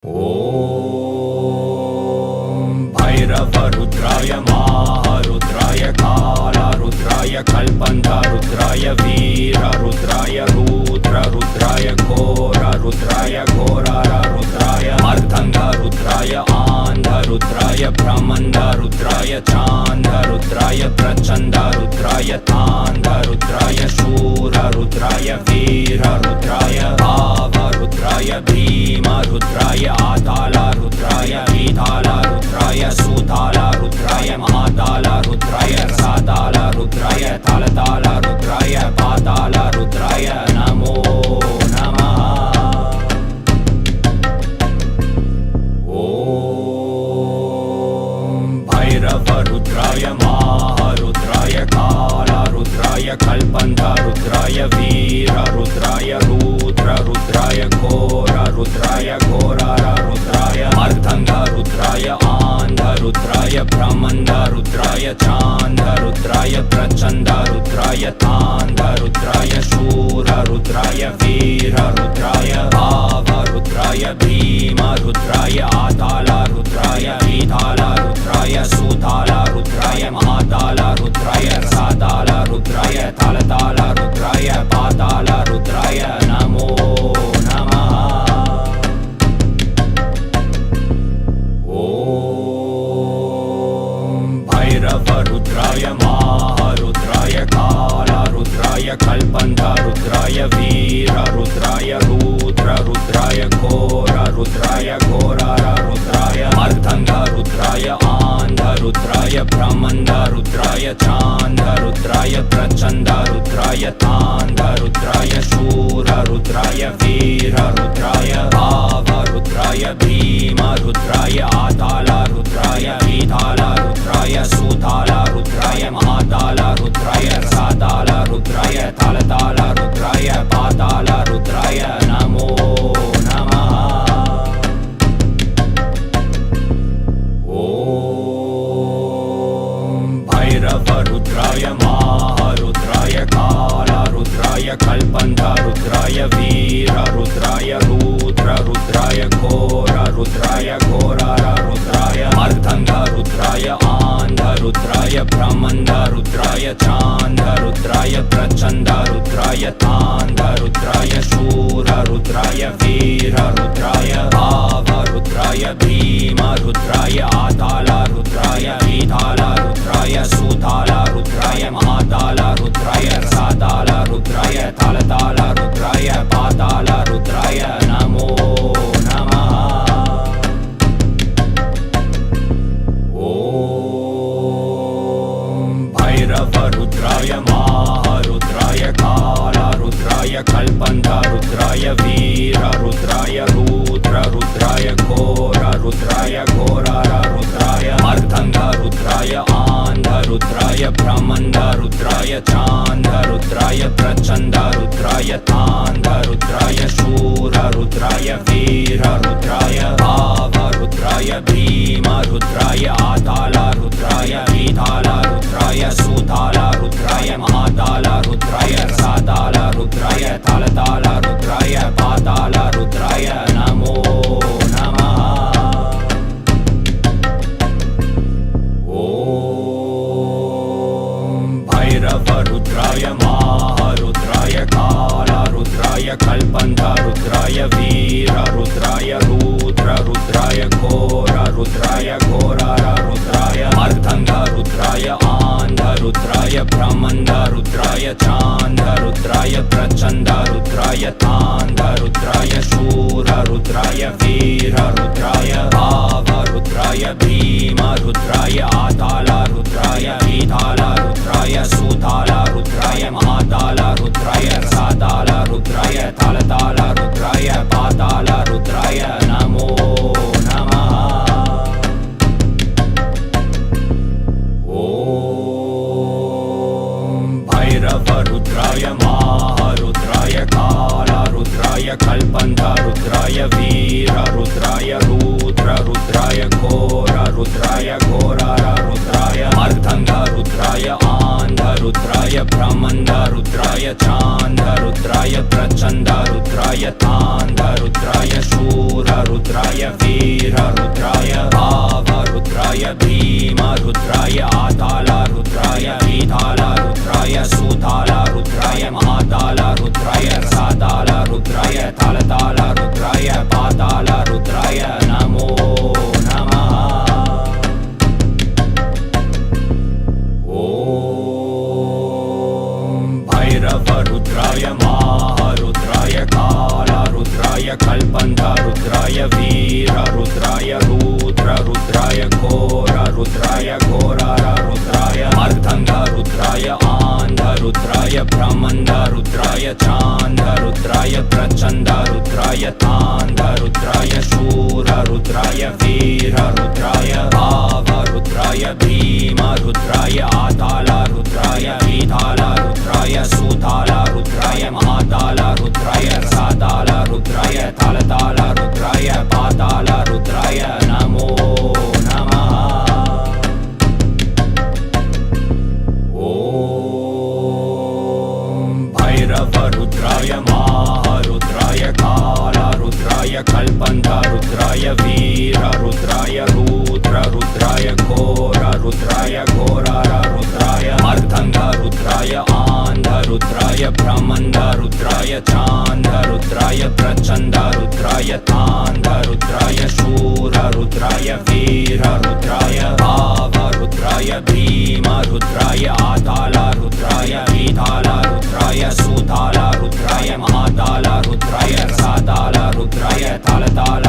ॐ भैरवरुद्राय महारुद्राय कालरुद्राय कल्पन्धरुद्राय वीररुद्राय रुद्ररुद्राय घोररुद्राय घोररुद्राय मर्दङ्गरुद्राय आन्धरुद्राय ब्रह्मन्धरुद्राय चान्धरुद्राय प्रचण्डरुद्राय तान्धरुद्राय शूररुद्राय वीररुद्राय भावरुद्राय भीमरुद्राय आतालरुद्राय वीतालरुद्राय सुतालरुद्राय महातालरुद्राय रसातालरुद्राय तालतालरुद्राय पातालरुद्राय नमो नमः। ॐ भैरवरुद्राय महारुद्राय कालरुद्राय कल्पन्धरुद्राय वीररुद्राय रुद्ररुद्राय घोररुद्राय घोररुद्राय मर्दङ्गरुद्राय आन्धरुद्राय ब्रह्मन्धरुद्राय चान्धरुद्राय प्रचण्डरुद्राय तान्धरुद्राय शूररुद्राय वीररुद्राय भावरुद्राय भीमरुद्राय आतालरुद्राय वीतालरुद्राय सुतालरुद्राय महातालरुद्राय रसातालरुद्राय तालतालरुद्राय पातालरुद्राय नमो नमः। ॐ भैरवरुद्राय महारुद्राय कालरुद्राय कल्पन्धरुद्राय वीररुद्राय रुद्ररुद्राय घोररुद्राय घोररुद्राय मर्दङ्गरुद्राय आन्धरुद्राय ब्रह्मन्धरुद्राय चान्धरुद्राय प्रचण्डरुद्राय तान्धरुद्राय शूररुद्राय वीररुद्राय भावरुद्राय भीमरुद्राय आतालरुद्राय वीतालरुद्राय सुतालरुद्राय महातालरुद्राय रसातालरुद्राय तालतालरुद्राय पातालरुद्राय नमो नमः। ॐ भैरवरुद्राय महारुद्राय कालरुद्राय कल्पन्धरुद्राय वीररुद्राय रुद्ररुद्राय घोररुद्राय घोररुद्राय मर्दङ्गरुद्राय आन्धरुद्राय ब्रह्मन्धरुद्राय चान्धरुद्राय प्रचण्डरुद्राय तान्धरुद्राय शूररुद्राय वीररुद्राय भावरुद्राय भीमरुद्राय आतालरुद्राय वीतालरुद्राय सुतालरुद्राय महातालरुद्राय रसातालरुद्राय तालतालरुद्राय पातालरुद्राय नमो नमः। ॐ भैरवरुद्राय महारुद्राय कालरुद्राय कल्पन्धरुद्राय वीररुद्राय रुद्ररुद्राय घोररुद्राय घोररुद्राय मर्दङ्गरुद्राय आन्धरुद्राय ब्रह्मन्धरुद्राय चान्धरुद्राय प्रचण्डरुद्राय तान्धरुद्राय शूररुद्राय वीररुद्राय भावरुद्राय भीमरुद्राय आतालरुद्राय वीतालरुद्राय सुतालरुद्राय महातालरुद्राय रसातालरुद्राय तालतालरुद्राय पातालरुद्राय नमो नमः। ॐ भैरवरुद्राय महारुद्राय कालरुद्राय कल्पन्धरुद्राय वीररुद्राय रुद्ररुद्राय घोररुद्राय घोररुद्राय मर्दङ्गरुद्राय आन्धरुद्राय ब्रह्मन्धरुद्राय चान्धरुद्राय प्रचण्डरुद्राय तान्धरुद्राय शूररुद्राय वीररुद्राय भावरुद्राय भीमरुद्राय आतालरुद्राय वीतालरुद्राय सुतालरुद्राय महातालरुद्राय रसातालरुद्राय तालतालरुद्राय पातालरुद्राय नमो नमः। ॐ भैरवरुद्राय महारुद्राय कालरुद्राय कल्पन्धरुद्राय वीररुद्राय रुद्ररुद्राय घोररुद्राय घोररुद्राय मर्दङ्गरुद्राय आन्धरुद्राय ब्रह्मन्धरुद्राय चान्धरुद्राय प्रचण्डरुद्राय तान्धरुद्राय शूररुद्राय वीर रुद्राय भाव रुद्राय भीम रुद्राय आताल रुद्राय विताल रुद्राय सुताल रुद्राय महाताल रुद्राय रसाताल रुद्राय तालताल रुद्राय पाताल रुद्राय नमो नमः। ओम भैरव रुद्राय महारुद्राय काल रुद्राय कल्पन्त रुद्राय वीर रुद्राय रुद्र रुद्राय घोर रुद्राय घोरार रुद्राय मर्दंग रुद्राय आंध रुद्राय ब्रह्मंड रुद्राय चांद रुद्राय प्रचंड रुद्राय तांड रुद्राय शूर रुद्राय वीर रुद्राय भाव रुद्राय भीम रुद्राय आताल रुद्राय विताल रुद्राय सुताल रुद्राय महाताल रुद्राय रसाताल रुद्राय तालताल रुद्राय पाताल रुद्राय नमो नमः। ओम भैरव रुद्राय महारुद्राय काल रुद्राय कल्पन्त रुद्राय वीर रुद्राय रुद्र रुद्राय घोर रुद्राय घोरार रुद्राय मर्दंग रुद्राय आंध रुद्राय ब्रह्मंड रुद्राय चांद रुद्राय प्रचंड रुद्राय तांड रुद्राय शूर रुद्राय वीर रुद्राय भाव रुद्राय भीम रुद्राय आताल रुद्राय विताल रुद्राय सुताल रुद्राय महाताल रुद्राय रसाताल रुद्राय तालताल